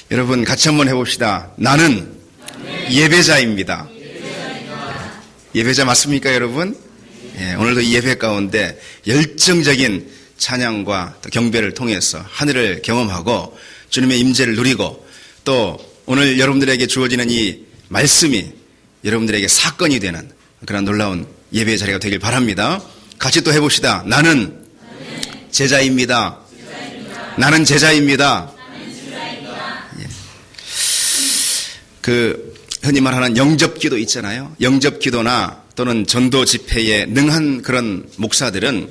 여러분 같이 한번 해봅시다. 나는 예배자입니다. 예배자 맞습니까, 여러분? 예, 오늘도 이 예배 가운데 열정적인 찬양과 또 경배를 통해서 하늘을 경험하고 주님의 임재를 누리고 또 오늘 여러분들에게 주어지는 이 말씀이 여러분들에게 사건이 되는 그런 놀라운 예배의 자리가 되길 바랍니다. 같이 또 해봅시다. 나는 제자입니다. 나는 제자입니다. 예. 흔히 말하는 영접기도 있잖아요. 영접기도나 또는 전도 집회에 능한 그런 목사들은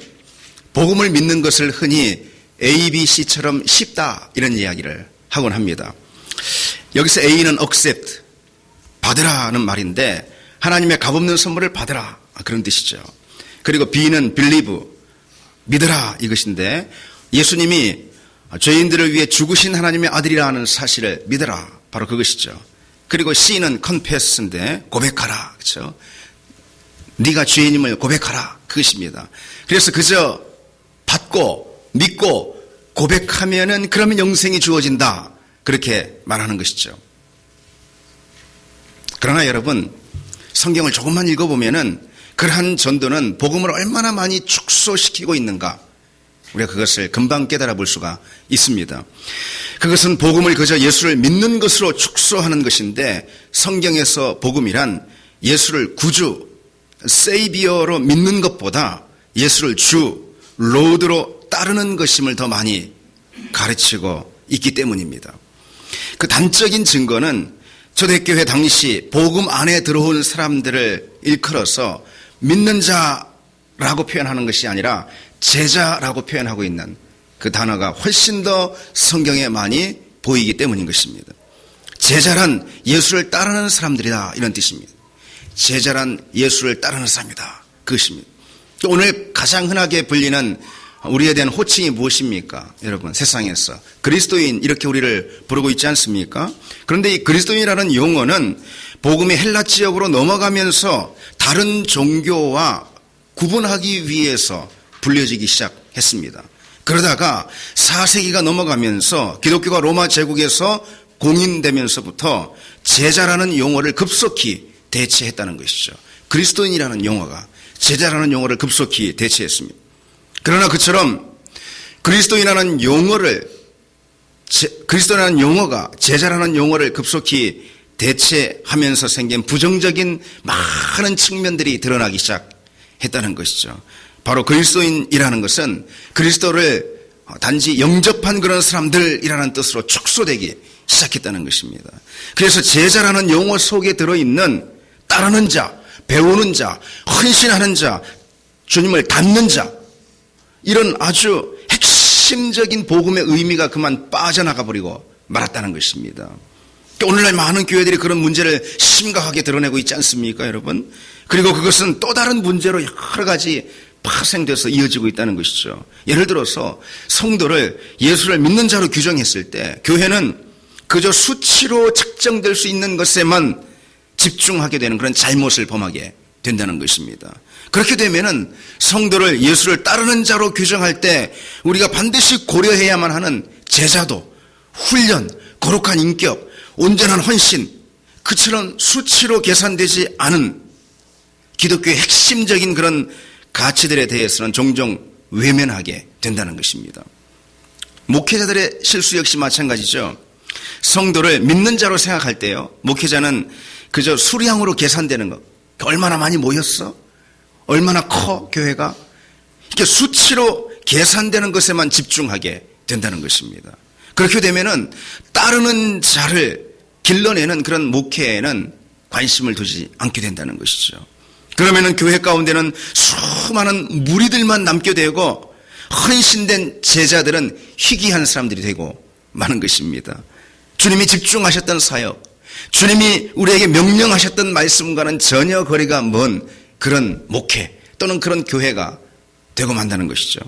복음을 믿는 것을 흔히 ABC처럼 쉽다 이런 이야기를 하곤 합니다. 여기서 A는 accept, 받으라는 말인데 하나님의 값없는 선물을 받으라 그런 뜻이죠. 그리고 B는 believe, 믿으라 이것인데 예수님이 죄인들을 위해 죽으신 하나님의 아들이라는 사실을 믿으라 바로 그것이죠. 그리고 C는 confess인데 고백하라 그렇죠. 네가 죄인임을 고백하라 그것입니다. 그래서 그저 받고 믿고 고백하면은 그러면 영생이 주어진다 그렇게 말하는 것이죠. 그러나 여러분 성경을 조금만 읽어보면은 그러한 전도는 복음을 얼마나 많이 축소시키고 있는가 우리가 그것을 금방 깨달아 볼 수가 있습니다. 그것은 복음을 그저 예수를 믿는 것으로 축소하는 것인데 성경에서 복음이란 예수를 구주, 세이비어로 믿는 것보다 예수를 주, 로드로 따르는 것임을 더 많이 가르치고 있기 때문입니다. 그 단적인 증거는 초대교회 당시 복음 안에 들어온 사람들을 일컬어서 믿는 자라고 표현하는 것이 아니라 제자라고 표현하고 있는 그 단어가 훨씬 더 성경에 많이 보이기 때문인 것입니다. 제자란 예수를 따르는 사람들이다 이런 뜻입니다. 제자란 예수를 따르는 사람이다 그것입니다. 오늘 가장 흔하게 불리는 우리에 대한 호칭이 무엇입니까? 여러분 세상에서 그리스도인 이렇게 우리를 부르고 있지 않습니까? 그런데 이 그리스도인이라는 용어는 복음의 헬라 지역으로 넘어가면서 다른 종교와 구분하기 위해서 불려지기 시작했습니다. 그러다가 4세기가 넘어가면서 기독교가 로마 제국에서 공인되면서부터 제자라는 용어를 급속히 대체했다는 것이죠. 그리스도인이라는 용어가 제자라는 용어를 급속히 대체했습니다. 그러나 그처럼 그리스도인이라는 용어가 제자라는 용어를 급속히 대체하면서 생긴 부정적인 많은 측면들이 드러나기 시작했다는 것이죠. 바로 그리스도인이라는 것은 그리스도를 단지 영접한 그런 사람들이라는 뜻으로 축소되기 시작했다는 것입니다. 그래서 제자라는 용어 속에 들어있는 따르는 자, 배우는 자, 헌신하는 자, 주님을 닮는 자 이런 아주 핵심적인 복음의 의미가 그만 빠져나가 버리고 말았다는 것입니다. 오늘날 많은 교회들이 그런 문제를 심각하게 드러내고 있지 않습니까, 여러분? 그리고 그것은 또 다른 문제로 여러 가지 파생돼서 이어지고 있다는 것이죠. 예를 들어서 성도를 예수를 믿는 자로 규정했을 때 교회는 그저 수치로 측정될 수 있는 것에만 집중하게 되는 그런 잘못을 범하게 된다는 것입니다. 그렇게 되면은 성도를 예수를 따르는 자로 규정할 때 우리가 반드시 고려해야만 하는 제자도, 훈련, 거룩한 인격, 온전한 헌신, 그처럼 수치로 계산되지 않은 기독교의 핵심적인 그런 가치들에 대해서는 종종 외면하게 된다는 것입니다. 목회자들의 실수 역시 마찬가지죠. 성도를 믿는 자로 생각할 때요, 목회자는 그저 수량으로 계산되는 것, 얼마나 많이 모였어? 얼마나 커 교회가? 이렇게 수치로 계산되는 것에만 집중하게 된다는 것입니다. 그렇게 되면은 따르는 자를 길러내는 그런 목회에는 관심을 두지 않게 된다는 것이죠. 그러면은 교회 가운데는 수많은 무리들만 남게 되고 헌신된 제자들은 희귀한 사람들이 되고 마는 것입니다. 주님이 집중하셨던 사역, 주님이 우리에게 명령하셨던 말씀과는 전혀 거리가 먼 그런 목회 또는 그런 교회가 되고 만다는 것이죠.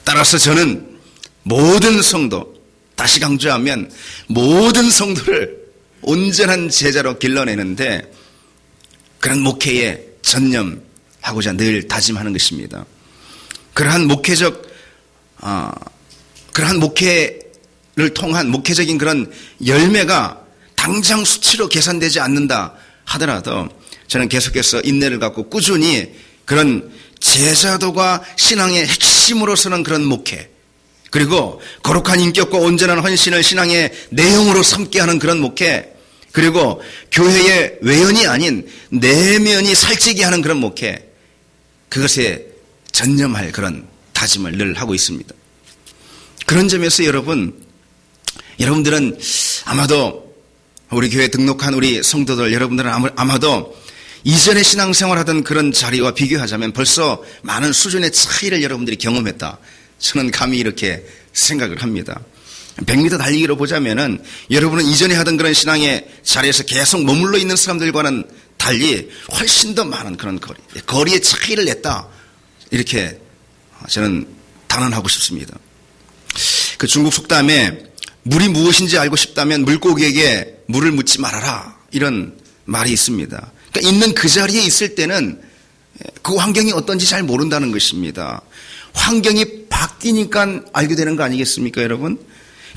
따라서 저는 모든 성도, 다시 강조하면 모든 성도를 온전한 제자로 길러내는데 그런 목회에 전념하고자 늘 다짐하는 것입니다. 그러한 목회 통한 목회적인 그런 열매가 당장 수치로 계산되지 않는다 하더라도 저는 계속해서 인내를 갖고 꾸준히 그런 제자도가 신앙의 핵심으로 서는 그런 목회, 그리고 거룩한 인격과 온전한 헌신을 신앙의 내용으로 삼게 하는 그런 목회, 그리고 교회의 외연이 아닌 내면이 살찌게 하는 그런 목회, 그것에 전념할 그런 다짐을 늘 하고 있습니다. 그런 점에서 여러분들은 아마도 우리 교회에 등록한 우리 성도들 여러분들은 아마도 이전에 신앙생활하던 그런 자리와 비교하자면 벌써 많은 수준의 차이를 여러분들이 경험했다, 저는 감히 이렇게 생각을 합니다. 100m 달리기로 보자면은 여러분은 이전에 하던 그런 신앙의 자리에서 계속 머물러 있는 사람들과는 달리 훨씬 더 많은 그런 거리의 차이를 냈다, 이렇게 저는 단언하고 싶습니다. 그 중국 속담에 물이 무엇인지 알고 싶다면 물고기에게 물을 묻지 말아라, 이런 말이 있습니다. 그러니까 있는 그 자리에 있을 때는 그 환경이 어떤지 잘 모른다는 것입니다. 환경이 바뀌니까 알게 되는 거 아니겠습니까, 여러분?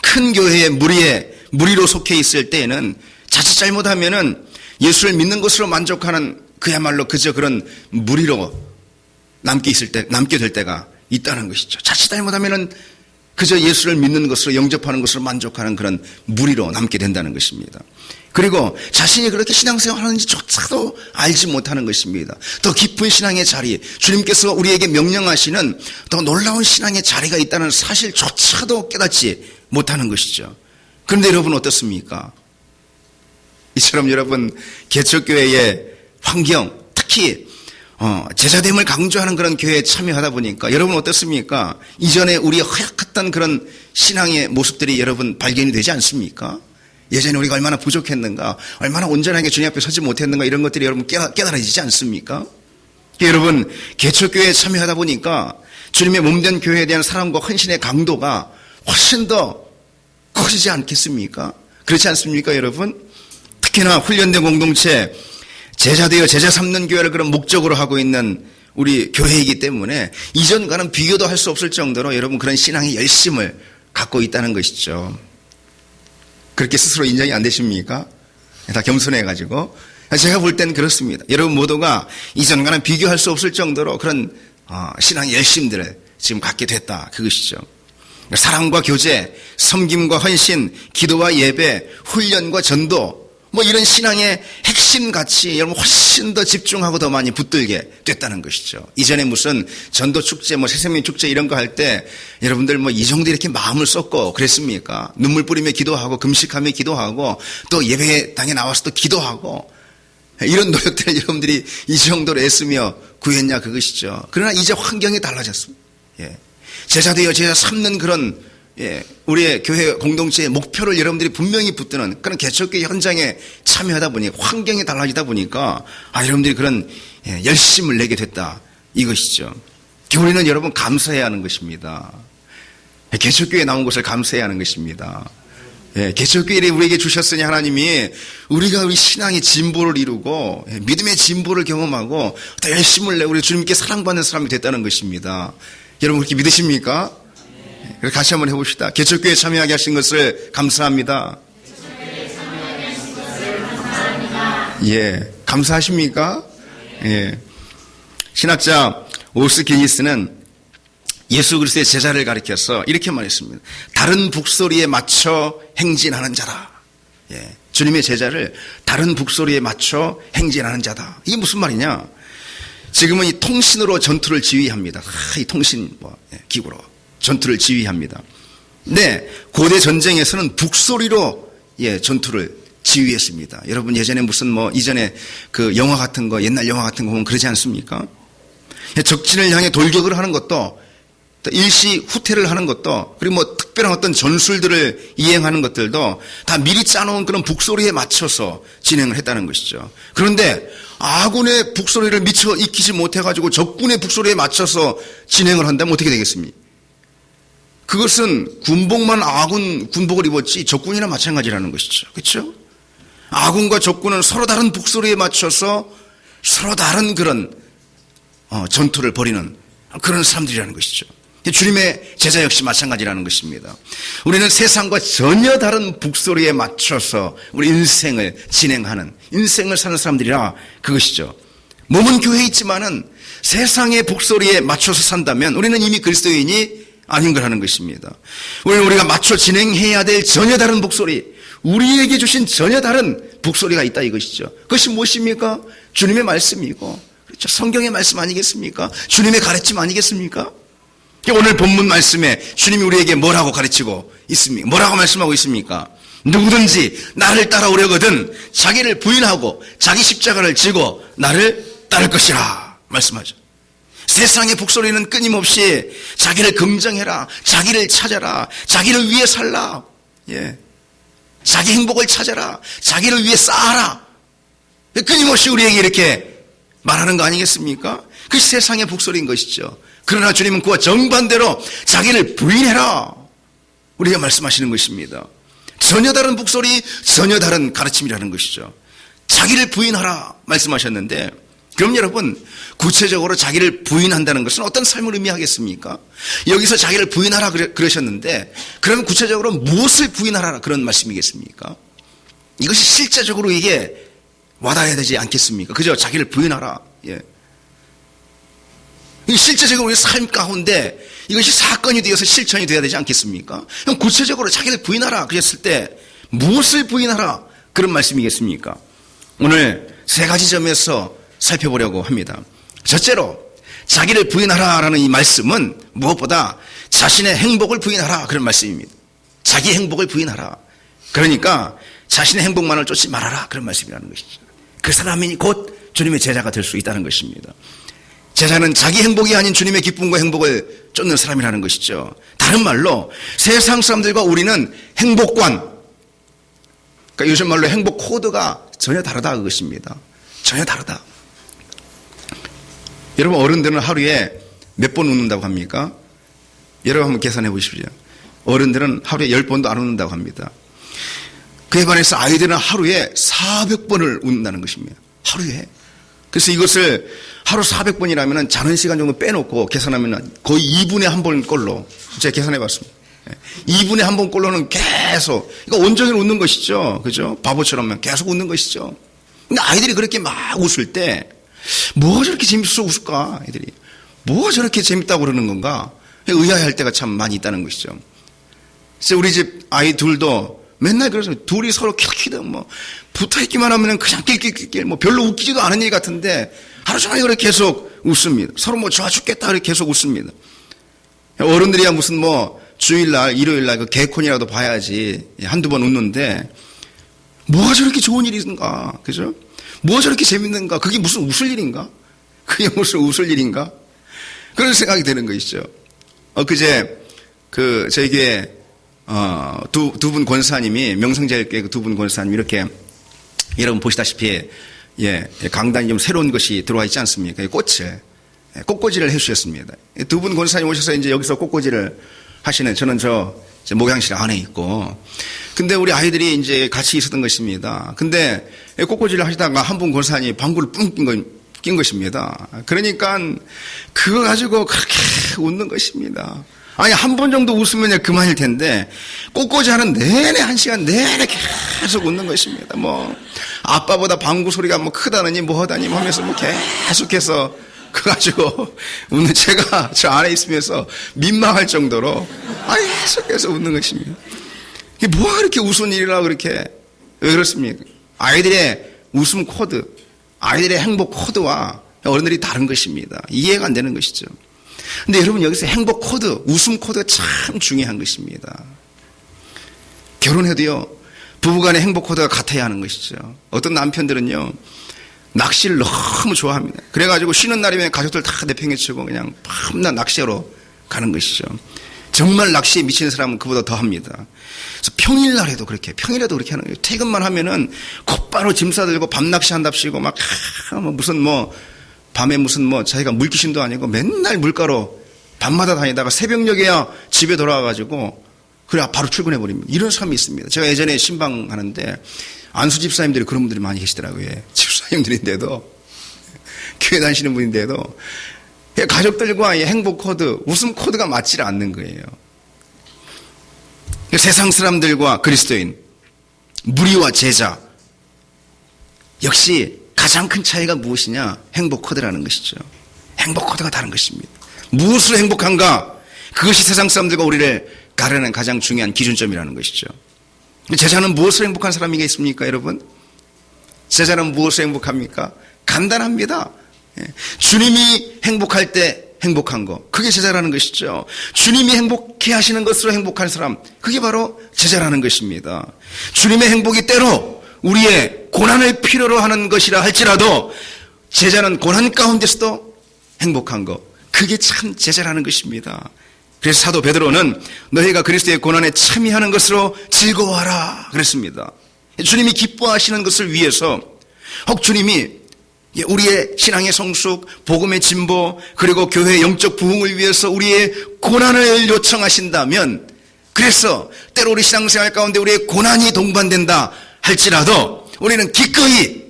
큰 교회에 무리로 속해 있을 때에는 자칫 잘못하면은 예수를 믿는 것으로 만족하는 그야말로 그저 그런 무리로 남게 될 때가 있다는 것이죠. 자칫 잘못하면은 그저 예수를 믿는 것으로 영접하는 것으로 만족하는 그런 무리로 남게 된다는 것입니다. 그리고 자신이 그렇게 신앙생활 하는지조차도 알지 못하는 것입니다. 더 깊은 신앙의 자리, 주님께서 우리에게 명령하시는 더 놀라운 신앙의 자리가 있다는 사실조차도 깨닫지 못하는 것이죠. 그런데 여러분 어떻습니까? 이처럼 여러분 개척교회의 환경, 특히 제자됨을 강조하는 그런 교회에 참여하다 보니까 여러분 어떻습니까? 이전에 우리 허약했던 그런 신앙의 모습들이 여러분 발견이 되지 않습니까? 예전에 우리가 얼마나 부족했는가, 얼마나 온전하게 주님 앞에 서지 못했는가, 이런 것들이 여러분 깨달아지지 않습니까? 여러분 개척교회에 참여하다 보니까 주님의 몸된 교회에 대한 사랑과 헌신의 강도가 훨씬 더 커지지 않겠습니까? 그렇지 않습니까, 여러분? 특히나 훈련된 공동체, 제자되어 제자 삼는 교회를 그런 목적으로 하고 있는 우리 교회이기 때문에 이전과는 비교도 할 수 없을 정도로 여러분 그런 신앙의 열심을 갖고 있다는 것이죠. 그렇게 스스로 인정이 안 되십니까? 다 겸손해가지고. 제가 볼 땐 그렇습니다. 여러분 모두가 이전과는 비교할 수 없을 정도로 그런 신앙의 열심들을 지금 갖게 됐다, 그것이죠. 사랑과 교제, 섬김과 헌신, 기도와 예배, 훈련과 전도, 이런 신앙의 핵심같이 여러분 훨씬 더 집중하고 더 많이 붙들게 됐다는 것이죠. 이전에 무슨 전도 축제, 새생명 축제 이런 거 할 때 여러분들 이 정도 이렇게 마음을 쏟고 그랬습니까? 눈물 뿌리며 기도하고 금식하며 기도하고 또 예배당에 나와서 또 기도하고 이런 노력들을 여러분들이 이 정도로 애쓰며 구했냐, 그것이죠. 그러나 이제 환경이 달라졌습니다. 제자되어 제자 삼는 그런 우리의 교회 공동체의 목표를 여러분들이 분명히 붙드는 그런 개척교회 현장에 참여하다 보니 환경이 달라지다 보니까 여러분들이 그런 열심을 내게 됐다, 이것이죠. 우리는 여러분 감사해야 하는 것입니다. 개척교회에 나온 것을 감사해야 하는 것입니다. 개척교회를 우리에게 주셨으니 하나님이 우리가 우리 신앙의 진보를 이루고 믿음의 진보를 경험하고 더 열심을 내고 우리 주님께 사랑받는 사람이 됐다는 것입니다. 여러분 그렇게 믿으십니까? 그래서 같이 한번 해봅시다. 개척교회에 참여하게 하신 것을 감사합니다. 감사하십니까? 신학자 오스 기니스는 예수 그리스도의 제자를 가리켜서 이렇게 말했습니다. 다른 북소리에 맞춰 행진하는 자다. 주님의 제자를 다른 북소리에 맞춰 행진하는 자다. 이게 무슨 말이냐? 지금은 이 통신으로 전투를 지휘합니다. 이 통신 기구로 전투를 지휘합니다. 네, 고대 전쟁에서는 북소리로 전투를 지휘했습니다. 여러분 예전에 무슨 이전에 그 영화 같은 거, 옛날 영화 같은 거 보면 그러지 않습니까? 적진을 향해 돌격을 하는 것도, 일시 후퇴를 하는 것도, 그리고 특별한 어떤 전술들을 이행하는 것들도 다 미리 짜놓은 그런 북소리에 맞춰서 진행을 했다는 것이죠. 그런데 아군의 북소리를 미처 익히지 못해가지고 적군의 북소리에 맞춰서 진행을 한다면 어떻게 되겠습니까? 그것은 군복만 아군 군복을 입었지 적군이나 마찬가지라는 것이죠. 그렇죠? 아군과 적군은 서로 다른 북소리에 맞춰서 서로 다른 그런 전투를 벌이는 그런 사람들이라는 것이죠. 주님의 제자 역시 마찬가지라는 것입니다. 우리는 세상과 전혀 다른 북소리에 맞춰서 우리 인생을 진행하는, 인생을 사는 사람들이라 그것이죠. 몸은 교회에 있지만은 세상의 북소리에 맞춰서 산다면 우리는 이미 그리스도인이 아닌 거라는 것입니다. 우리가 맞춰 진행해야 될 전혀 다른 북소리, 우리에게 주신 전혀 다른 북소리가 있다 이것이죠. 그것이 무엇입니까? 주님의 말씀이고, 그렇죠. 성경의 말씀 아니겠습니까? 주님의 가르침 아니겠습니까? 오늘 본문 말씀에 주님이 우리에게 뭐라고 가르치고 있습니까? 뭐라고 말씀하고 있습니까? 누구든지 나를 따라오려거든 자기를 부인하고 자기 십자가를 지고 나를 따를 것이라 말씀하죠. 세상의 북소리는 끊임없이 자기를 긍정해라, 자기를 찾아라, 자기를 위해 살라, 자기 행복을 찾아라, 자기를 위해 쌓아라, 끊임없이 우리에게 이렇게 말하는 거 아니겠습니까? 그것이 세상의 북소리인 것이죠. 그러나 주님은 그와 정반대로 자기를 부인해라, 우리가 말씀하시는 것입니다. 전혀 다른 북소리, 전혀 다른 가르침이라는 것이죠. 자기를 부인하라 말씀하셨는데, 그럼 여러분, 구체적으로 자기를 부인한다는 것은 어떤 삶을 의미하겠습니까? 여기서 자기를 부인하라 그러셨는데, 그러면 구체적으로 무엇을 부인하라 그런 말씀이겠습니까? 이것이 실제적으로 이게 와닿아야 되지 않겠습니까? 그죠? 자기를 부인하라. 실제적으로 우리 삶 가운데 이것이 사건이 되어서 실천이 되어야 되지 않겠습니까? 그럼 구체적으로 자기를 부인하라 그랬을 때 무엇을 부인하라 그런 말씀이겠습니까? 오늘 세 가지 점에서 살펴보려고 합니다. 첫째로 자기를 부인하라라는 이 말씀은 무엇보다 자신의 행복을 부인하라 그런 말씀입니다. 자기 행복을 부인하라. 그러니까 자신의 행복만을 쫓지 말아라 그런 말씀이라는 것이죠. 그 사람이 곧 주님의 제자가 될 수 있다는 것입니다. 제자는 자기 행복이 아닌 주님의 기쁨과 행복을 쫓는 사람이라는 것이죠. 다른 말로 세상 사람들과 우리는 행복관, 그러니까 요즘 말로 행복 코드가 전혀 다르다 그것입니다. 전혀 다르다. 여러분, 어른들은 하루에 몇 번 웃는다고 합니까? 여러분 한번 계산해 보십시오. 어른들은 하루에 10번도 안 웃는다고 합니다. 그에 반해서 아이들은 하루에 400번을 웃는다는 것입니다. 하루에. 그래서 이것을 하루 400번이라면 자는 시간 정도 빼놓고 계산하면 거의 2분에 1번 꼴로, 제가 계산해 봤습니다. 2분에 1번 꼴로는 계속, 이거 온종일 웃는 것이죠. 그죠? 바보처럼 계속 웃는 것이죠. 근데 아이들이 그렇게 막 웃을 때, 뭐가 저렇게 재밌어서 웃을까? 애들이. 뭐가 저렇게 재밌다고 그러는 건가? 의아해할 때가 참 많이 있다는 것이죠. 그래서 우리 집 아이 둘도 맨날 그래서 둘이 서로 킬키득 붙어있기만 하면 그냥 낄낄낄낄 별로 웃기지도 않은 일 같은데 하루 종일 그렇게 계속 웃습니다. 서로 좋아 죽겠다 그렇게 계속 웃습니다. 어른들이야 무슨 주일날, 일요일날 그 개콘이라도 봐야지 한두 번 웃는데 뭐가 저렇게 좋은 일인가? 그죠? 뭐가 저렇게 재밌는가? 그게 무슨 웃을 일인가? 그게 무슨 웃을 일인가? 그런 생각이 드는 것이죠. 그제 저희 교회 두 분 권사님이, 명성제일교회 두 분 권사님 이렇게 여러분 보시다시피 강단이 좀 새로운 것이 들어와 있지 않습니까? 꽃꽂이를 해주셨습니다. 두 분 권사님 오셔서 이제 여기서 꽃꽂이를 하시는, 저는 목양실 안에 있고, 근데 우리 아이들이 이제 같이 있었던 것입니다. 근데 꽃꽂이를 하시다가 한 분 권사님이 방구를 뿡 낀 것입니다. 그러니까 그거 가지고 그렇게 웃는 것입니다. 아니, 한 번 정도 웃으면 그만일 텐데, 꽃꽂이 하는 내내 1시간 내내 계속 웃는 것입니다. 아빠보다 방구 소리가 크다느니 하다니 하면서 계속해서 그거 가지고 웃는, 제가 저 안에 있으면서 민망할 정도로 계속해서 웃는 것입니다. 이게 뭐가 그렇게 웃은 일이라고 그렇게, 왜 그렇습니까? 아이들의 웃음 코드, 아이들의 행복 코드와 어른들이 다른 것입니다. 이해가 안 되는 것이죠. 근데 여러분, 여기서 행복 코드, 웃음 코드가 참 중요한 것입니다. 결혼해도요, 부부간의 행복 코드가 같아야 하는 것이죠. 어떤 남편들은요, 낚시를 너무 좋아합니다. 그래가지고 쉬는 날이면 가족들 다 내팽개치고 그냥 밤낮 낚시하러 가는 것이죠. 정말 낚시에 미치는 사람은 그보다 더 합니다. 그래서 평일날에도 그렇게 하는 거예요. 퇴근만 하면은 곧바로 짐 싸들고 밤 낚시 한답시고 밤에 자기가 물귀신도 아니고 맨날 물가로 밤마다 다니다가 새벽녘에야 집에 돌아와가지고 그래 바로 출근해버립니다. 이런 사람이 있습니다. 제가 예전에 신방하는데 안수 집사님들이 그런 분들이 많이 계시더라고요. 집사님들인데도, 교회 다니시는 분인데도 가족들과의 행복 코드, 웃음 코드가 맞지 않는 거예요. 세상 사람들과 그리스도인, 무리와 제자, 역시 가장 큰 차이가 무엇이냐? 행복 코드라는 것이죠. 행복 코드가 다른 것입니다. 무엇으로 행복한가? 그것이 세상 사람들과 우리를 가르는 가장 중요한 기준점이라는 것이죠. 제자는 무엇으로 행복한 사람이겠습니까, 여러분? 제자는 무엇으로 행복합니까? 간단합니다. 주님이 행복할 때 행복한 거, 그게 제자라는 것이죠. 주님이 행복해 하시는 것으로 행복한 사람, 그게 바로 제자라는 것입니다. 주님의 행복이 때로 우리의 고난을 필요로 하는 것이라 할지라도 제자는 고난 가운데서도 행복한 거, 그게 참 제자라는 것입니다. 그래서 사도 베드로는 너희가 그리스도의 고난에 참여하는 것으로 즐거워하라 그랬습니다. 주님이 기뻐하시는 것을 위해서, 혹 주님이 우리의 신앙의 성숙, 복음의 진보, 그리고 교회의 영적 부흥을 위해서 우리의 고난을 요청하신다면, 그래서 때로 우리 신앙생활 가운데 우리의 고난이 동반된다 할지라도 우리는 기꺼이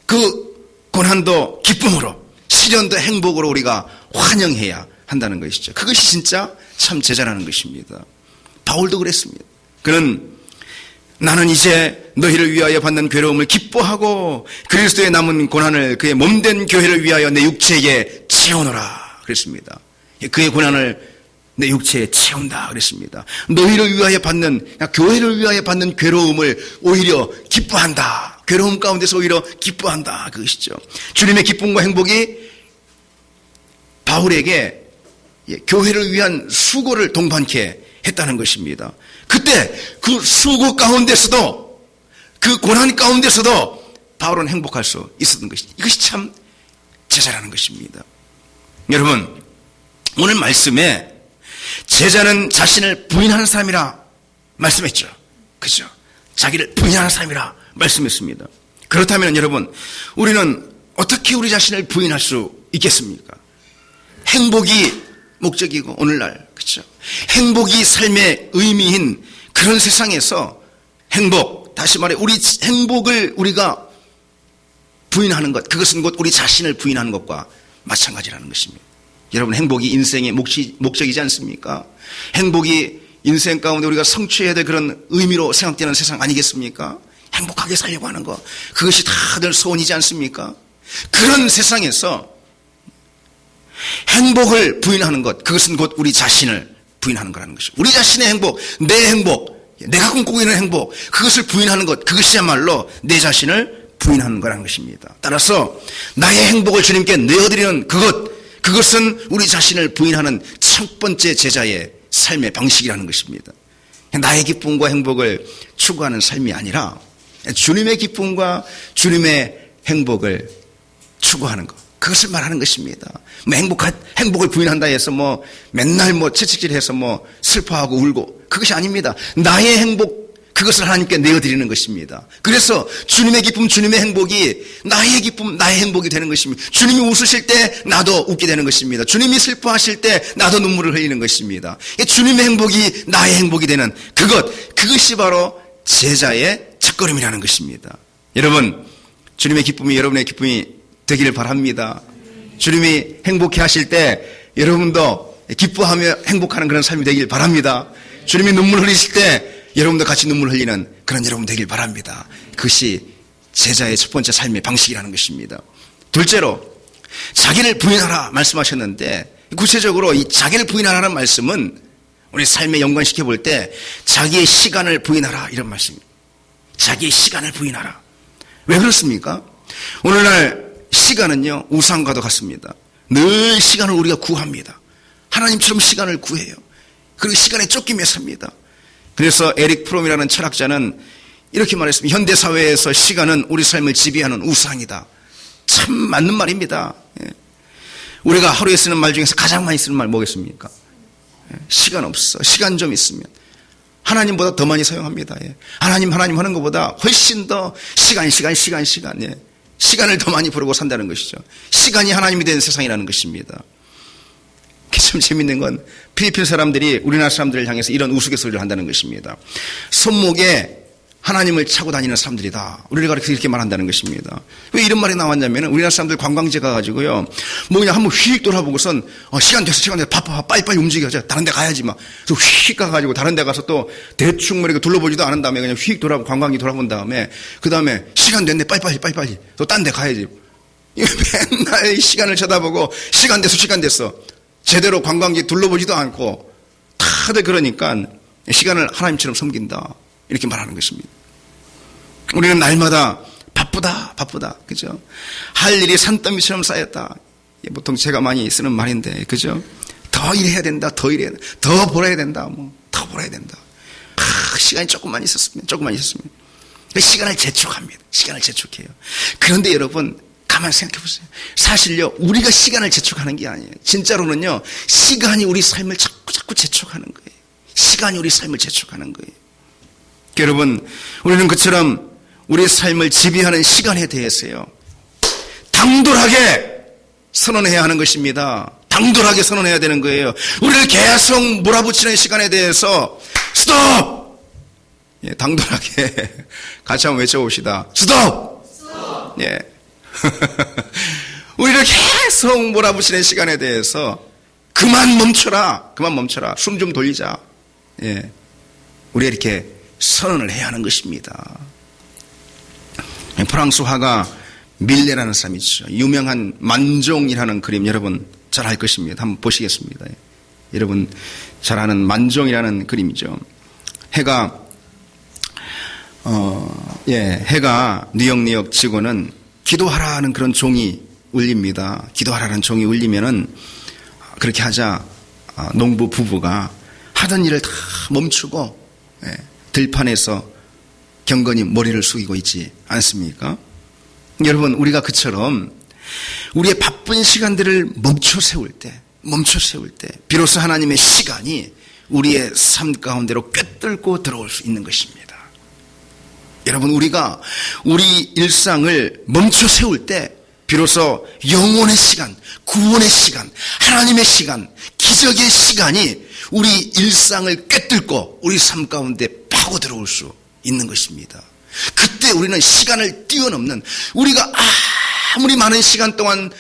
그 고난도 기쁨으로, 시련도 행복으로 우리가 환영해야 한다는 것이죠. 그것이 진짜 참 제자라는 것입니다. 바울도 그랬습니다. 그는 나는 이제 너희를 위하여 받는 괴로움을 기뻐하고 그리스도의 남은 고난을 그의 몸된 교회를 위하여 내 육체에게 채우노라 그랬습니다. 그의 고난을 내 육체에 채운다 그랬습니다. 너희를 위하여 받는, 교회를 위하여 받는 괴로움을 오히려 기뻐한다. 괴로움 가운데서 오히려 기뻐한다. 그것이죠. 주님의 기쁨과 행복이 바울에게 교회를 위한 수고를 동반케 했다는 것입니다. 그때 그 수고 가운데서도, 그 고난 가운데서도 바울은 행복할 수 있었던 것이죠. 이것이 참 제자라는 것입니다. 여러분, 오늘 말씀에 제자는 자신을 부인하는 사람이라 말씀했죠. 그죠? 자기를 부인하는 사람이라 말씀했습니다. 그렇다면 여러분, 우리는 어떻게 우리 자신을 부인할 수 있겠습니까? 행복이 목적이고 오늘날, 그렇죠? 행복이 삶의 의미인 그런 세상에서 행복, 다시 말해 우리 행복을 우리가 부인하는 것, 그것은 곧 우리 자신을 부인하는 것과 마찬가지라는 것입니다. 여러분, 행복이 인생의 목적이지 않습니까? 행복이 인생 가운데 우리가 성취해야 될 그런 의미로 생각되는 세상 아니겠습니까? 행복하게 살려고 하는 것, 그것이 다들 소원이지 않습니까? 그런 세상에서 행복을 부인하는 것, 그것은 곧 우리 자신을 부인하는 거라는 것이죠. 우리 자신의 행복, 내 행복, 내가 꿈꾸고 있는 행복, 그것을 부인하는 것, 그것이야말로 내 자신을 부인하는 거라는 것입니다. 따라서 나의 행복을 주님께 내어드리는 그것은 우리 자신을 부인하는 첫 번째 제자의 삶의 방식이라는 것입니다. 나의 기쁨과 행복을 추구하는 삶이 아니라 주님의 기쁨과 주님의 행복을 추구하는 것, 그것을 말하는 것입니다. 행복을 부인한다 해서 맨날 채찍질해서 슬퍼하고 울고, 그것이 아닙니다. 나의 행복, 그것을 하나님께 내어드리는 것입니다. 그래서 주님의 기쁨, 주님의 행복이 나의 기쁨, 나의 행복이 되는 것입니다. 주님이 웃으실 때 나도 웃게 되는 것입니다. 주님이 슬퍼하실 때 나도 눈물을 흘리는 것입니다. 주님의 행복이 나의 행복이 되는 그것이 바로 제자의 첫걸음이라는 것입니다. 여러분, 주님의 기쁨이 여러분의 기쁨이 되기를 바랍니다. 주님이 행복해 하실 때 여러분도 기뻐하며 행복하는 그런 삶이 되길 바랍니다. 주님이 눈물 흘리실 때 여러분도 같이 눈물 흘리는 그런 여러분 되길 바랍니다. 그것이 제자의 첫 번째 삶의 방식이라는 것입니다. 둘째로, 자기를 부인하라 말씀하셨는데, 구체적으로 이 자기를 부인하라는 말씀은 우리 삶에 연관시켜 볼 때 자기의 시간을 부인하라, 이런 말씀입니다. 자기의 시간을 부인하라. 왜 그렇습니까? 오늘날 시간은요, 우상과도 같습니다. 늘 시간을 우리가 구합니다. 하나님처럼 시간을 구해요. 그리고 시간에 쫓기며 삽니다. 그래서 에릭 프롬이라는 철학자는 이렇게 말했습니다. 현대사회에서 시간은 우리 삶을 지배하는 우상이다. 참 맞는 말입니다. 우리가 하루에 쓰는 말 중에서 가장 많이 쓰는 말 뭐겠습니까? 시간 없어. 시간 좀 있으면. 하나님보다 더 많이 사용합니다. 하나님 하는 것보다 훨씬 더 시간. 시간을 더 많이 부르고 산다는 것이죠. 시간이 하나님이 된 세상이라는 것입니다. 참 재밌는 건 필리핀 사람들이 우리나라 사람들을 향해서 이런 우스갯소리를 한다는 것입니다. 손목에 하나님을 차고 다니는 사람들이다. 우리를 가르쳐 이렇게 말한다는 것입니다. 왜 이런 말이 나왔냐면 우리나라 사람들 관광지 가가지고요. 뭐 그냥 한번 휙 돌아보고선 시간 됐어 바빠 빨리빨리 움직여자 다른 데 가야지 막. 그래서 휙 가가지고 다른 데 가서 또 대충 뭐 이렇게 둘러보지도 않은 다음에 그냥 휙 관광지 돌아본 다음에 그 다음에 시간 됐네 빨리빨리 또 딴 데 가야지. 맨날 시간을 쳐다보고 시간 됐어 제대로 관광지 둘러보지도 않고 다들 그러니까 시간을 하나님처럼 섬긴다 이렇게 말하는 것입니다. 우리는 날마다 바쁘다 그죠? 할 일이 산더미처럼 쌓였다. 보통 제가 많이 쓰는 말인데 그죠? 더 일해야 된다 더 벌어야 된다 더 벌어야 된다. 시간이 조금만 있었으면 시간을 재촉합니다. 시간을 재촉해요. 그런데 여러분 가만 생각해 보세요. 사실요 우리가 시간을 재촉하는 게 아니에요. 진짜로는요 시간이 우리 삶을 자꾸 재촉하는 거예요. 시간이 우리 삶을 재촉하는 거예요. 여러분 우리는 그처럼 우리 삶을 지배하는 시간에 대해서요 당돌하게 선언해야 하는 것입니다. 당돌하게 선언해야 되는 거예요. 우리를 계속 몰아붙이는 시간에 대해서 스톱! 예, 당돌하게 같이 한번 외쳐봅시다. 스톱! 예. 우리를 계속 몰아붙이는 시간에 대해서 그만 멈춰라. 숨 좀 돌리자. 예. 우리가 이렇게 선언을 해야 하는 것입니다. 프랑스 화가 밀레라는 사람이 있죠. 유명한 만종이라는 그림 여러분 잘 알 것입니다. 한번 보시겠습니다. 여러분 잘 아는 만종이라는 그림이죠. 해가 뉴역뉴역 지고는 기도하라는 그런 종이 울립니다. 기도하라는 종이 울리면은 그렇게 하자 농부 부부가 하던 일을 다 멈추고 들판에서 경건히 머리를 숙이고 있지 않습니까? 여러분 우리가 그처럼 우리의 바쁜 시간들을 멈춰 세울 때 비로소 하나님의 시간이 우리의 삶 가운데로 꿰뚫고 들어올 수 있는 것입니다. 여러분 우리가 우리 일상을 멈춰 세울 때 비로소 영혼의 시간, 구원의 시간, 하나님의 시간, 기적의 시간이 우리 일상을 꿰뚫고 우리 삶 가운데 파고 들어올 수 있는 것입니다. 그때 우리는 시간을 뛰어넘는 우리가 아무리 많은 시간 동안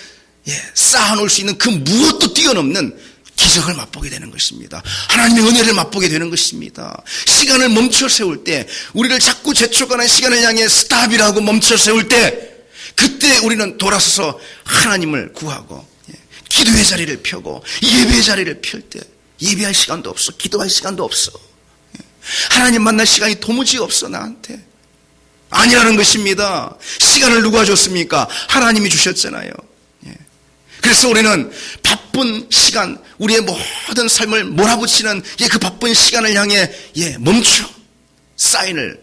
쌓아놓을 수 있는 그 무엇도 뛰어넘는 기적을 맛보게 되는 것입니다. 하나님의 은혜를 맛보게 되는 것입니다. 시간을 멈춰 세울 때 우리를 자꾸 재촉하는 시간을 향해 스탑이라고 멈춰 세울 때 그때 우리는 돌아서서 하나님을 구하고 기도의 자리를 펴고 예배의 자리를 펼 때 예배할 시간도 없어. 기도할 시간도 없어. 하나님 만날 시간이 도무지 없어 나한테. 아니라는 것입니다. 시간을 누가 줬습니까? 하나님이 주셨잖아요. 그래서 우리는 바쁜 시간, 우리의 모든 삶을 몰아붙이는 그 바쁜 시간을 향해 멈춰 사인을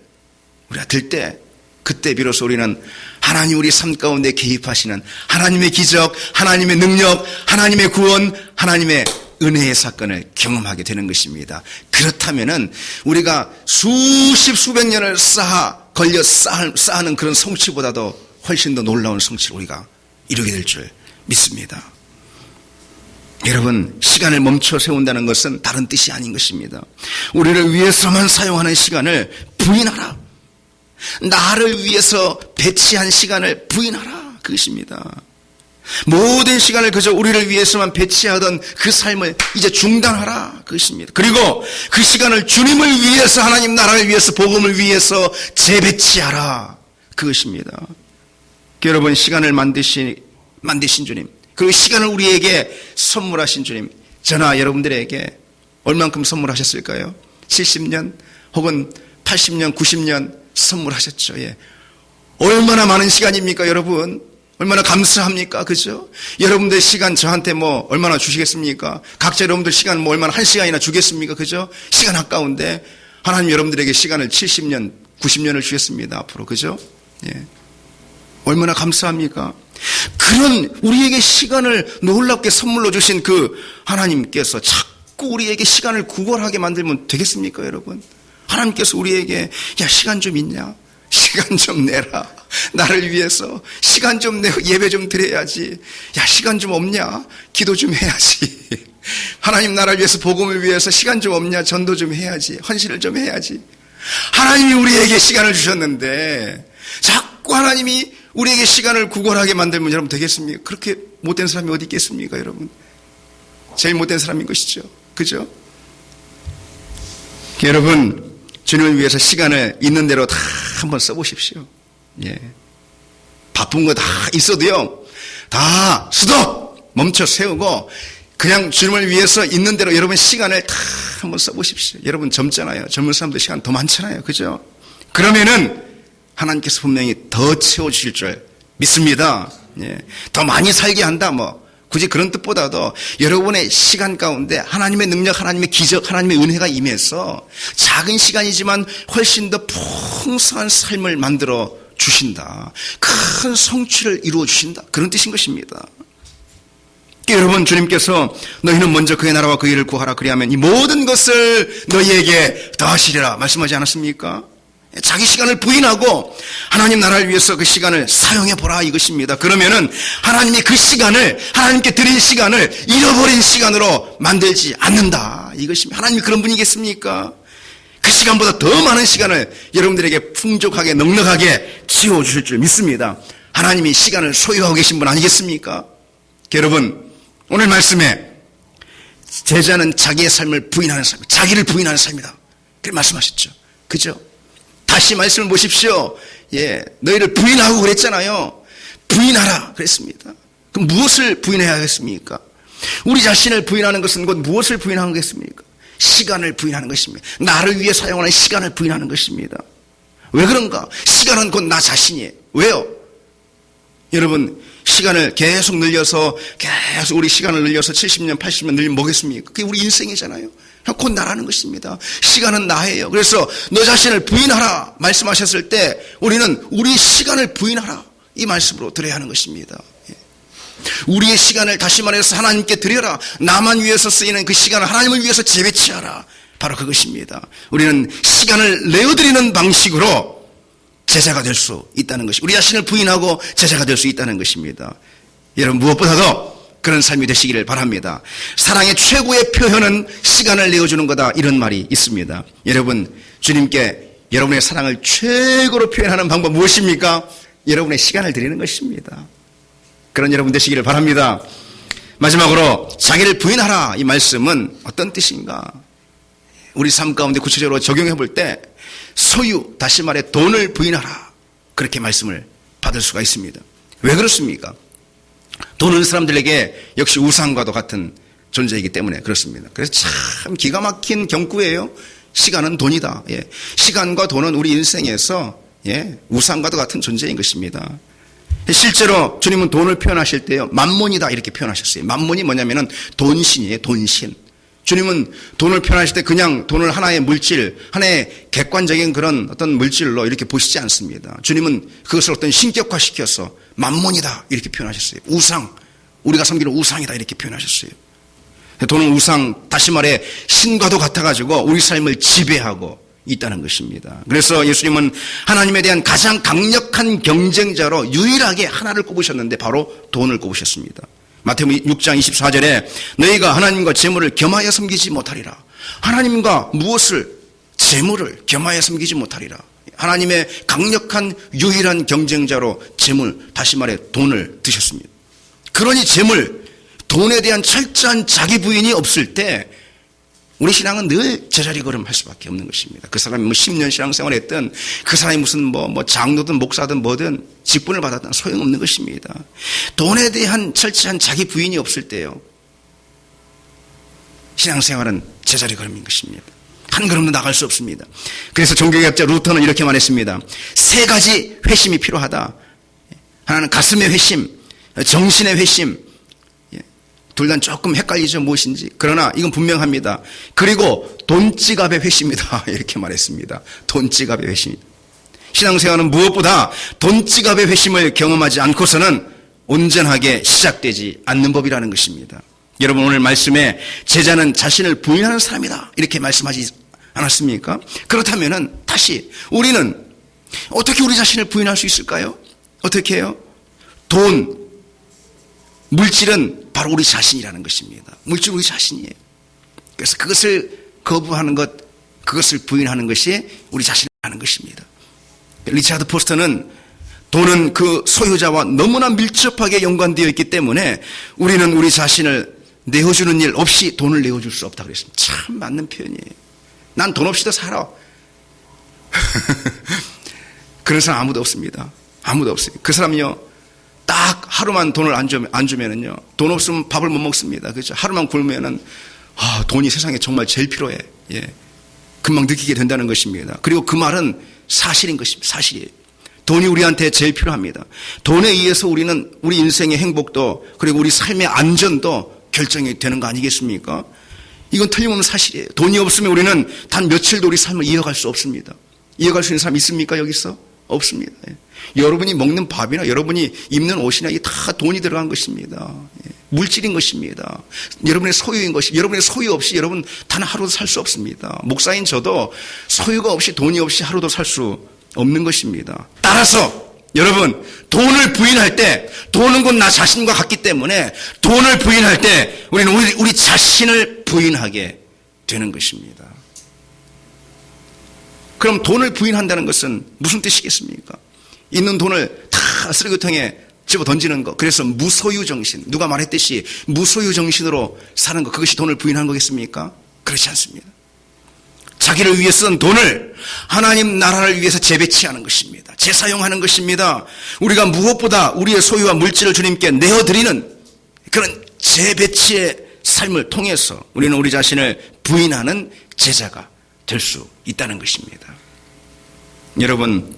우리가 들 때 그때 비로소 우리는 하나님 우리 삶 가운데 개입하시는 하나님의 기적, 하나님의 능력, 하나님의 구원, 하나님의 은혜의 사건을 경험하게 되는 것입니다. 그렇다면은 우리가 수십 수백 년을 쌓는 그런 성취보다도 훨씬 더 놀라운 성취를 우리가 이루게 될 줄 믿습니다. 여러분 시간을 멈춰 세운다는 것은 다른 뜻이 아닌 것입니다. 우리를 위해서만 사용하는 시간을 부인하라. 나를 위해서 배치한 시간을 부인하라. 그것입니다. 모든 시간을 그저 우리를 위해서만 배치하던 그 삶을 이제 중단하라. 그것입니다. 그리고 그 시간을 주님을 위해서 하나님 나라를 위해서 복음을 위해서 재배치하라. 그것입니다. 여러분 시간을 만드신 주님 그리고 시간을 우리에게 선물하신 주님 저나 여러분들에게 얼만큼 선물하셨을까요? 70년 혹은 80년 90년 선물하셨죠. 얼마나 많은 시간입니까 여러분? 얼마나 감사합니까? 그죠? 여러분들 시간 저한테 얼마나 주시겠습니까? 각자 여러분들 시간 얼마나 한 시간이나 주겠습니까? 그죠? 시간 아까운데 하나님 여러분들에게 시간을 70년 90년을 주셨습니다 앞으로. 그죠? 얼마나 감사합니까? 그런 우리에게 시간을 놀랍게 선물로 주신 그 하나님께서 자꾸 우리에게 시간을 구걸하게 만들면 되겠습니까 여러분? 하나님께서 우리에게 시간 좀 있냐? 시간 좀 내라. 나를 위해서 시간 좀 내고 예배 좀 드려야지. 시간 좀 없냐? 기도 좀 해야지. 하나님 나라를 위해서 복음을 위해서 시간 좀 없냐? 전도 좀 해야지. 헌신을 좀 해야지. 하나님이 우리에게 시간을 주셨는데 자꾸 하나님이 우리에게 시간을 구걸하게 만들면 여러분 되겠습니까? 그렇게 못된 사람이 어디 있겠습니까, 여러분? 제일 못된 사람인 것이죠. 그죠? 여러분, 주님을 위해서 시간을 있는 대로 다 한번 써보십시오. 예. 바쁜 거 다 있어도요, 다 스톱! 멈춰 세우고, 그냥 주님을 위해서 있는 대로 여러분 시간을 다 한번 써보십시오. 여러분 젊잖아요. 젊은 사람들 시간 더 많잖아요. 그죠? 그러면은 하나님께서 분명히 더 채워주실 줄 믿습니다. 예. 더 많이 살게 한다, 굳이 그런 뜻보다도 여러분의 시간 가운데 하나님의 능력, 하나님의 기적, 하나님의 은혜가 임해서 작은 시간이지만 훨씬 더 풍성한 삶을 만들어 주신다. 큰 성취를 이루어 주신다. 그런 뜻인 것입니다. 여러분, 주님께서 너희는 먼저 그의 나라와 그의 일을 구하라. 그리하면 이 모든 것을 너희에게 더하시리라 말씀하지 않았습니까? 자기 시간을 부인하고 하나님 나라를 위해서 그 시간을 사용해 보라 이것입니다. 그러면은 하나님이 그 시간을, 하나님께 드린 시간을 잃어버린 시간으로 만들지 않는다 이것입니다. 하나님이 그런 분이겠습니까? 그 시간보다 더 많은 시간을 여러분들에게 풍족하게 넉넉하게 지어주실 줄 믿습니다. 하나님이 시간을 소유하고 계신 분 아니겠습니까? 여러분, 오늘 말씀에 제자는 자기의 삶을 부인하는 삶, 자기를 부인하는 삶이다. 그렇게 말씀하셨죠. 그죠? 다시 말씀을 보십시오. 예, 너희를 부인하고 그랬잖아요. 부인하라 그랬습니다. 그럼 무엇을 부인해야 하겠습니까? 우리 자신을 부인하는 것은 곧 무엇을 부인하는 것입니까? 시간을 부인하는 것입니다. 나를 위해 사용하는 시간을 부인하는 것입니다. 왜 그런가? 시간은 곧 나 자신이에요. 왜요? 여러분, 시간을 계속 늘려서 계속 우리 시간을 늘려서 70년 80년 늘리면 뭐겠습니까? 그게 우리 인생이잖아요. 곧 나라는 것입니다. 시간은 나예요. 그래서 너 자신을 부인하라 말씀하셨을 때 우리는 우리 시간을 부인하라 이 말씀으로 드려야 하는 것입니다. 우리의 시간을 다시 말해서 하나님께 드려라. 나만 위해서 쓰이는 그 시간을 하나님을 위해서 재배치하라. 바로 그것입니다. 우리는 시간을 내어드리는 방식으로 제자가 될 수 있다는 것이, 우리 자신을 부인하고 제자가 될 수 있다는 것입니다. 여러분, 무엇보다도 그런 삶이 되시기를 바랍니다. 사랑의 최고의 표현은 시간을 내어주는 거다 이런 말이 있습니다. 여러분, 주님께 여러분의 사랑을 최고로 표현하는 방법 무엇입니까? 여러분의 시간을 드리는 것입니다. 그런 여러분 되시기를 바랍니다. 마지막으로 자기를 부인하라 이 말씀은 어떤 뜻인가? 우리 삶 가운데 구체적으로 적용해 볼 때 소유, 다시 말해 돈을 부인하라 그렇게 말씀을 받을 수가 있습니다. 왜 그렇습니까? 돈은 사람들에게 역시 우상과도 같은 존재이기 때문에 그렇습니다. 그래서 참 기가 막힌 경구예요. 시간은 돈이다. 예. 시간과 돈은 우리 인생에서 우상과도 같은 존재인 것입니다. 실제로 주님은 돈을 표현하실 때요, 만몬이다 이렇게 표현하셨어요. 만몬이 뭐냐면은 돈신이에요. 돈신. 주님은 돈을 표현하실 때 그냥 돈을 하나의 물질, 하나의 객관적인 그런 어떤 물질로 이렇게 보시지 않습니다. 주님은 그것을 어떤 신격화시켜서 만몬이다 이렇게 표현하셨어요. 우상, 우리가 섬기는 우상이다 이렇게 표현하셨어요. 돈은 우상, 다시 말해 신과도 같아가지고 우리 삶을 지배하고 있다는 것입니다. 그래서 예수님은 하나님에 대한 가장 강력한 경쟁자로 유일하게 하나를 꼽으셨는데 바로 돈을 꼽으셨습니다. 마태복음 6장 24절에 너희가 하나님과 재물을 겸하여 섬기지 못하리라. 하나님과 무엇을? 재물을 겸하여 섬기지 못하리라. 하나님의 강력한 유일한 경쟁자로 재물, 다시 말해 돈을 드셨습니다. 그러니 재물, 돈에 대한 철저한 자기 부인이 없을 때 우리 신앙은 늘 제자리 걸음할 수밖에 없는 것입니다. 그 사람이 10년 신앙생활을 했든 그 사람이 무슨 장로든 목사든 뭐든 직분을 받았든 소용없는 것입니다. 돈에 대한 철저한 자기 부인이 없을 때요, 신앙생활은 제자리 걸음인 것입니다. 한 걸음도 나갈 수 없습니다. 그래서 종교개혁자 루터는 이렇게 말했습니다. 세 가지 회심이 필요하다. 하나는 가슴의 회심, 정신의 회심. 둘 다 조금 헷갈리죠, 무엇인지. 그러나 이건 분명합니다. 그리고 돈지갑의 회심이다 이렇게 말했습니다. 돈지갑의 회심. 신앙생활은 무엇보다 돈지갑의 회심을 경험하지 않고서는 온전하게 시작되지 않는 법이라는 것입니다. 여러분, 오늘 말씀에 제자는 자신을 부인하는 사람이다 이렇게 말씀하지 않았습니까? 그렇다면은 다시 우리는 어떻게 우리 자신을 부인할 수 있을까요? 어떻게 해요? 돈, 물질은 바로 우리 자신이라는 것입니다. 물질은 우리 자신이에요. 그래서 그것을 거부하는 것, 그것을 부인하는 것이 우리 자신을 하는 것입니다. 리차드 포스터는 돈은 그 소유자와 너무나 밀접하게 연관되어 있기 때문에 우리는 우리 자신을 내어주는 일 없이 돈을 내어줄 수 없다고 그랬습니다. 참 맞는 표현이에요. 난 돈 없이도 살아. 그런 사람 아무도 없습니다. 아무도 없어요. 그 사람은요, 딱 하루만 돈을 안 주면은요, 돈 없으면 밥을 못 먹습니다. 그렇죠? 하루만 굶으면은, 돈이 세상에 정말 제일 필요해. 예. 금방 느끼게 된다는 것입니다. 그리고 그 말은 사실인 것입니다. 사실이에요. 돈이 우리한테 제일 필요합니다. 돈에 의해서 우리는 우리 인생의 행복도 그리고 우리 삶의 안전도 결정이 되는 거 아니겠습니까? 이건 틀림없는 사실이에요. 돈이 없으면 우리는 단 며칠도 우리 삶을 이어갈 수 없습니다. 이어갈 수 있는 사람 있습니까? 여기서? 없습니다. 예. 여러분이 먹는 밥이나 여러분이 입는 옷이나 이게 다 돈이 들어간 것입니다. 예. 물질인 것입니다. 여러분의 소유인 것이, 여러분의 소유 없이 여러분 단 하루도 살 수 없습니다. 목사인 저도 소유가 없이 돈이 없이 하루도 살 수 없는 것입니다. 따라서 여러분, 돈을 부인할 때, 돈은 곧 나 자신과 같기 때문에 돈을 부인할 때 우리는 우리 자신을 부인하게 되는 것입니다. 그럼 돈을 부인한다는 것은 무슨 뜻이겠습니까? 있는 돈을 다 쓰레기통에 집어 던지는 것. 그래서 무소유 정신. 누가 말했듯이 무소유 정신으로 사는 것. 그것이 돈을 부인하는 거겠습니까? 그렇지 않습니다. 자기를 위해 쓴 돈을 하나님 나라를 위해서 재배치하는 것입니다. 재사용하는 것입니다. 우리가 무엇보다 우리의 소유와 물질을 주님께 내어드리는 그런 재배치의 삶을 통해서 우리는 우리 자신을 부인하는 제자가 될 수 있다는 것입니다. 여러분,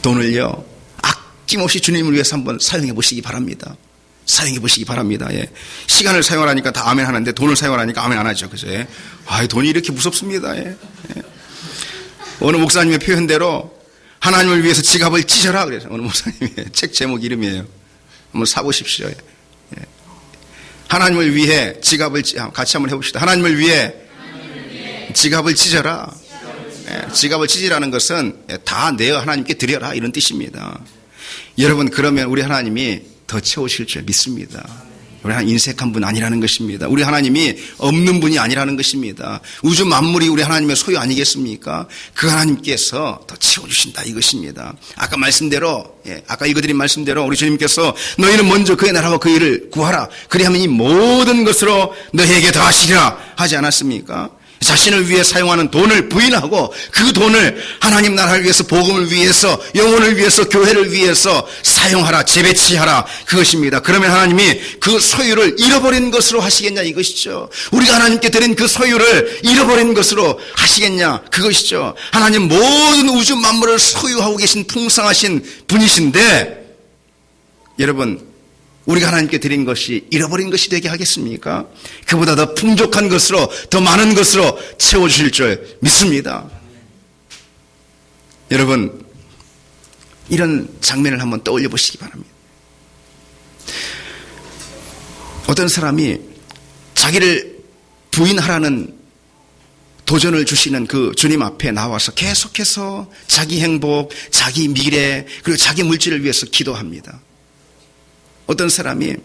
돈을요, 아낌없이 주님을 위해서 한번 사용해 보시기 바랍니다. 사용해 보시기 바랍니다. 예. 시간을 사용하니까 다 아멘 하는데 돈을 사용하니까 아멘 안 하죠. 그죠? 예. 돈이 이렇게 무섭습니다. 예. 예. 어느 목사님의 표현대로 하나님을 위해서 지갑을 찢어라. 그래서 어느 목사님의 책 제목 이름이에요. 한번 사보십시오. 예. 하나님을 위해 지갑을 같이 한번 해봅시다. 하나님을 위해 지갑을 찢어라. 예. 지갑을 찢으라는 것은 다 내어 하나님께 드려라 이런 뜻입니다. 여러분, 그러면 우리 하나님이 더 채우실 줄 믿습니다. 우리 하나님 인색한 분 아니라는 것입니다. 우리 하나님이 없는 분이 아니라는 것입니다. 우주 만물이 우리 하나님의 소유 아니겠습니까? 그 하나님께서 더 채워주신다 이것입니다. 아까 말씀대로, 아까 읽어드린 말씀대로 우리 주님께서 너희는 먼저 그의 나라와 그 일을 구하라. 그리하면 이 모든 것으로 너희에게 더하시리라 하지 않았습니까? 자신을 위해 사용하는 돈을 부인하고 그 돈을 하나님 나라를 위해서, 복음을 위해서, 영혼을 위해서, 교회를 위해서 사용하라, 재배치하라, 그것입니다. 그러면 하나님이 그 소유를 잃어버린 것으로 하시겠냐 이것이죠. 우리가 하나님께 드린 그 소유를 잃어버린 것으로 하시겠냐 그것이죠. 하나님 모든 우주 만물을 소유하고 계신 풍성하신 분이신데, 여러분, 우리가 하나님께 드린 것이 잃어버린 것이 되게 하겠습니까? 그보다 더 풍족한 것으로, 더 많은 것으로 채워주실 줄 믿습니다. 여러분, 이런 장면을 한번 떠올려 보시기 바랍니다. 어떤 사람이 자기를 부인하라는 도전을 주시는 그 주님 앞에 나와서 계속해서 자기 행복, 자기 미래, 그리고 자기 물질을 위해서 기도합니다. 어떤 사람이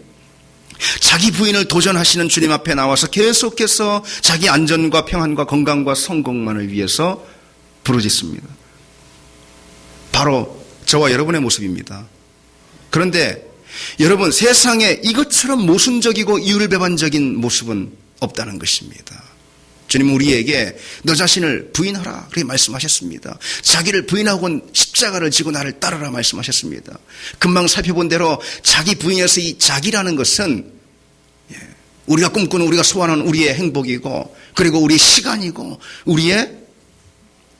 자기 부인을 도전하시는 주님 앞에 나와서 계속해서 자기 안전과 평안과 건강과 성공만을 위해서 부르짖습니다. 바로 저와 여러분의 모습입니다. 그런데 여러분, 세상에 이것처럼 모순적이고 이율배반적인 모습은 없다는 것입니다. 주님은 우리에게 너 자신을 부인하라 그렇게 말씀하셨습니다. 자기를 부인하고는 십자가를 지고 나를 따르라 말씀하셨습니다. 금방 살펴본 대로 자기 부인에서 이 자기라는 것은 우리가 꿈꾸는, 우리가 소원하는 우리의 행복이고, 그리고 우리의 시간이고, 우리의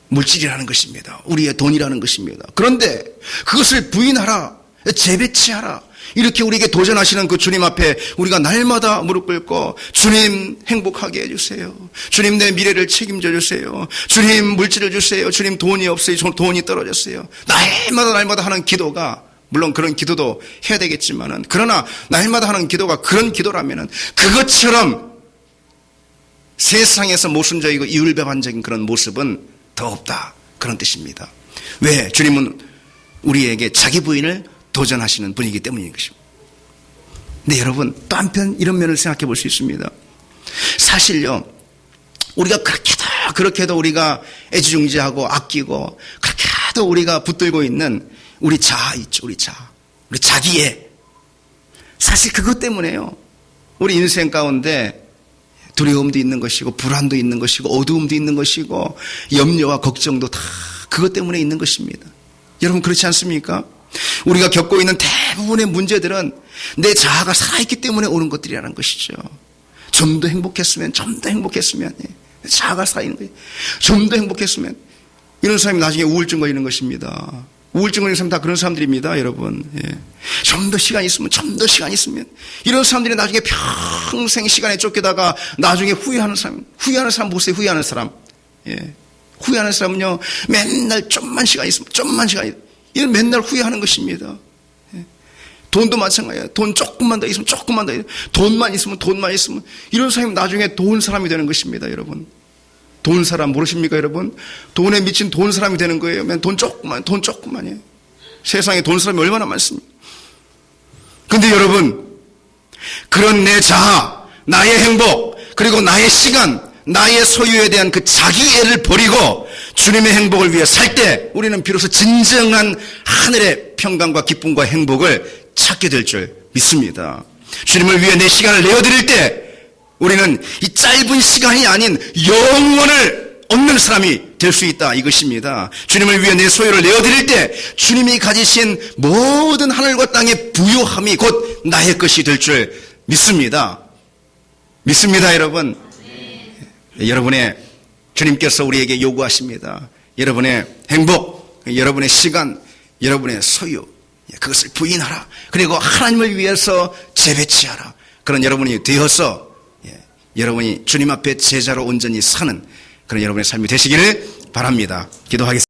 물질이라는 것입니다. 우리의 돈이라는 것입니다. 그런데 그것을 부인하라, 재배치하라, 이렇게 우리에게 도전하시는 그 주님 앞에 우리가 날마다 무릎 꿇고 주님 행복하게 해주세요. 주님 내 미래를 책임져 주세요. 주님 물질을 주세요. 주님 돈이 없어요. 돈이 떨어졌어요. 날마다 하는 기도가, 물론 그런 기도도 해야 되겠지만은, 그러나 날마다 하는 기도가 그런 기도라면은 그것처럼 세상에서 모순적이고 이율배반적인 그런 모습은 더 없다, 그런 뜻입니다. 왜? 주님은 우리에게 자기 부인을 도전하시는 분이기 때문인 것입니다. 근데 여러분, 또 한편 이런 면을 생각해 볼 수 있습니다. 사실요, 우리가 그렇게도 우리가 애지중지하고 아끼고 그렇게도 우리가 붙들고 있는 우리 자아 있죠. 우리 자아. 우리 자기애. 사실 그것 때문에요. 우리 인생 가운데 두려움도 있는 것이고 불안도 있는 것이고 어두움도 있는 것이고 염려와 걱정도 다 그것 때문에 있는 것입니다. 여러분 그렇지 않습니까? 우리가 겪고 있는 대부분의 문제들은 내 자아가 살아있기 때문에 오는 것들이라는 것이죠. 좀 더 행복했으면 자아가 살아있는 거예요. 좀 더 행복했으면. 이런 사람이 나중에 우울증 걸리는 것입니다. 우울증 걸리는 사람 다 그런 사람들입니다, 여러분. 예. 좀 더 시간이 있으면 이런 사람들이 나중에 평생 시간에 쫓기다가 나중에 후회하는 사람 보세요. 후회하는 사람. 예. 후회하는 사람은요, 맨날 좀만 시간 있으면 이런 맨날 후회하는 것입니다. 예. 돈도 마찬가지예요. 돈 조금만 더 있으면 돈만 있으면 이런 사람이 나중에 돈 사람이 되는 것입니다, 여러분. 돈 사람 모르십니까, 여러분? 돈에 미친 돈 사람이 되는 거예요. 맨 돈 조금만이에요. 세상에 돈 사람이 얼마나 많습니까? 근데 여러분, 그런 내 자아, 나의 행복, 그리고 나의 시간, 나의 소유에 대한 그 자기애를 버리고 주님의 행복을 위해 살 때 우리는 비로소 진정한 하늘의 평강과 기쁨과 행복을 찾게 될 줄 믿습니다. 주님을 위해 내 시간을 내어드릴 때 우리는 이 짧은 시간이 아닌 영원을 얻는 사람이 될 수 있다, 이것입니다. 주님을 위해 내 소유를 내어드릴 때 주님이 가지신 모든 하늘과 땅의 부요함이 곧 나의 것이 될 줄 믿습니다. 믿습니다, 여러분. 여러분의 주님께서 우리에게 요구하십니다. 여러분의 행복, 여러분의 시간, 여러분의 소유, 그것을 부인하라. 그리고 하나님을 위해서 재배치하라. 그런 여러분이 되어서 여러분이 주님 앞에 제자로 온전히 사는 그런 여러분의 삶이 되시기를 바랍니다. 기도하겠습니다.